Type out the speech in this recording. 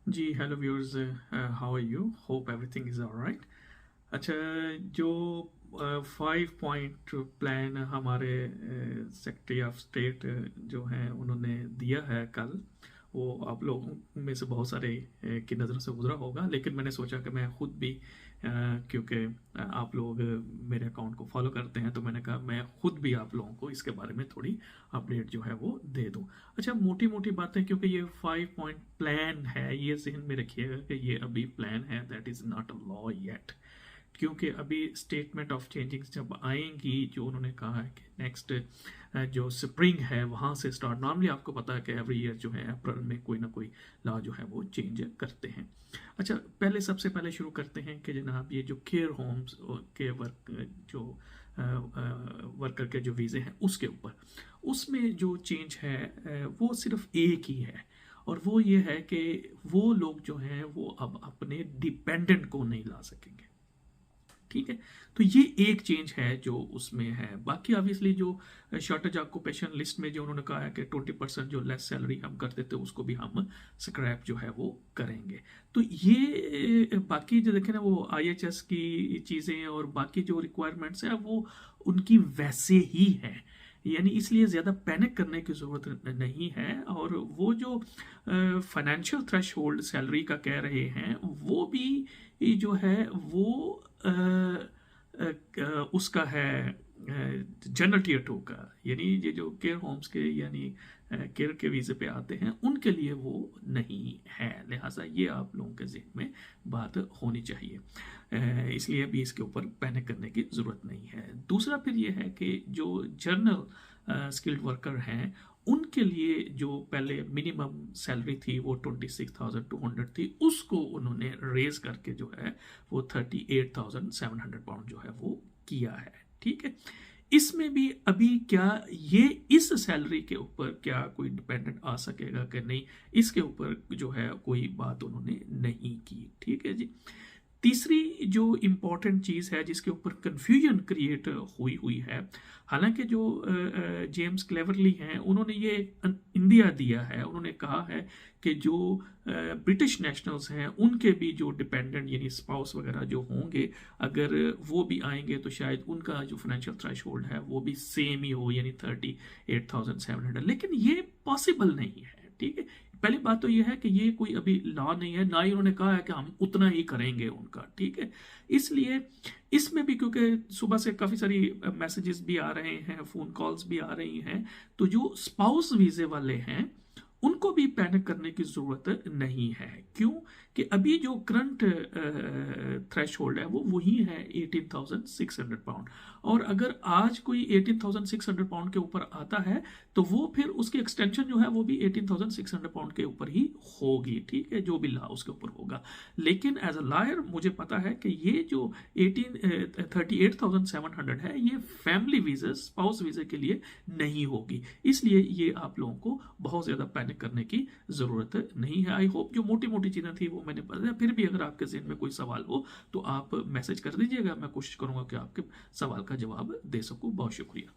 Ji hello viewers, how are you? Hope everything is alright. अच्छा, जो 5 point plan हमारे secretary of state जो हैं उन्होंने दिया है कल, वो आप लोगों में से बहुत सारे की नज़र से गुजरा होगा, लेकिन मैंने सोचा कि मैं खुद भी क्योंकि आप लोग मेरे अकाउंट को फॉलो करते हैं, तो मैंने कहा मैं खुद भी आप लोगों को इसके बारे में थोड़ी अपडेट जो है वो दे दूं। अच्छा, मोटी मोटी बातें, क्योंकि ये 5 पॉइंट प्लान है, ये जहन में रखिएगा कि ये अभी प्लान है, that is not a law yet. क्योंकि अभी स्टेटमेंट ऑफ चेंजिंग्स जब आएंगी, जो उन्होंने कहा है कि नेक्स्ट जो स्प्रिंग है वहाँ से स्टार्ट, नॉर्मली आपको पता है कि एवरी ईयर जो है अप्रैल में कोई ना कोई लॉ जो है वो चेंज करते हैं। अच्छा, पहले सबसे पहले शुरू करते हैं कि जनाब ये जो केयर होम्स के वर्क जो वर्कर के जो वीज़े हैं उसके ऊपर, उसमें जो चेंज है वो सिर्फ एक ही है, और वो ये है कि वो लोग जो हैं वो अब अपने डिपेंडेंट को नहीं ला सकेंगे। ठीक है, तो ये एक चेंज है जो उसमें है। बाकी ऑब्वियसली जो शॉर्टेज ऑक्यूपेशन लिस्ट में जो उन्होंने कहा है कि 20% जो लेस सैलरी हम करते थे उसको भी हम स्क्रैप जो है वो करेंगे। तो ये बाकी जो देखें ना, वो IHS की चीज़ें और बाकी जो रिक्वायरमेंट्स हैं वो उनकी वैसे ही है, यानी इसलिए ज़्यादा पैनिक करने की ज़रूरत नहीं है। और वो जो फाइनेंशियल थ्रेश होल्ड सैलरी का कह रहे हैं, वो भी जो है वो उसका है जनरल टीयर 2 का, यानी ये जो केयर होम्स के यानी केयर के वीज़े पे आते हैं उनके लिए वो नहीं है। लिहाजा ये आप लोगों के जहन में बात होनी चाहिए, इसलिए अभी इसके ऊपर पैनिक करने की ज़रूरत नहीं है। दूसरा फिर ये है कि जो जर्नल स्किल्ड वर्कर हैं उनके लिए जो पहले मिनिमम सैलरी थी वो 26,200 थी, उसको उन्होंने रेज करके जो है वो 38,700 पाउंड जो है वो किया है। ठीक है, इसमें भी अभी क्या ये इस सैलरी के ऊपर क्या कोई डिपेंडेंट आ सकेगा कि नहीं, इसके ऊपर जो है कोई बात उन्होंने नहीं की। ठीक है जी। तीसरी जो इम्पॉर्टेंट चीज़ है जिसके ऊपर कंफ्यूजन क्रिएट हुई हुई है, हालांकि जो जेम्स क्लेवरली हैं उन्होंने ये इंडिया दिया है, उन्होंने कहा है कि जो ब्रिटिश नेशनल्स हैं उनके भी जो डिपेंडेंट यानी स्पाउस वगैरह जो होंगे, अगर वो भी आएंगे तो शायद उनका जो फाइनेंशियल थ्रेश होल्ड है वो भी सेम ही हो, यानी 38,700। लेकिन ये पॉसिबल नहीं है। ठीक है, पहली बात तो यह है कि ये कोई अभी लॉ नहीं है, ना ही उन्होंने कहा है कि हम उतना ही करेंगे उनका। ठीक है, इसलिए इसमें भी क्योंकि सुबह से काफ़ी सारी मैसेजेस भी आ रहे हैं, फ़ोन कॉल्स भी आ रही हैं, तो जो स्पाउस वीज़े वाले हैं उनको भी पैनिक करने की ज़रूरत नहीं है। क्यों कि अभी जो करंट थ्रेश होल्ड है वो वही है 18,600 पाउंड, और अगर आज कोई 18,600 पाउंड के ऊपर आता है तो वो फिर उसकी एक्सटेंशन जो है वो भी 18,600 पाउंड के ऊपर ही होगी। ठीक है, जो भी लॉ उसके ऊपर होगा। लेकिन एज अ लॉयर मुझे पता है कि ये जो 38,700 है ये फैमिली वीज़ा स्पाउस वीज़े के लिए नहीं होगी, इसलिए ये आप लोगों को बहुत ज़्यादा पैनिक करने की ज़रूरत नहीं है। आई होप जो मोटी मोटी चीज़ें थी वो मैंने बताया। फिर भी अगर आपके जहन में कोई सवाल हो तो आप मैसेज कर दीजिएगा, मैं कोशिश करूँगा कि आपके सवाल का जवाब दे सकूँ। बहुत शुक्रिया।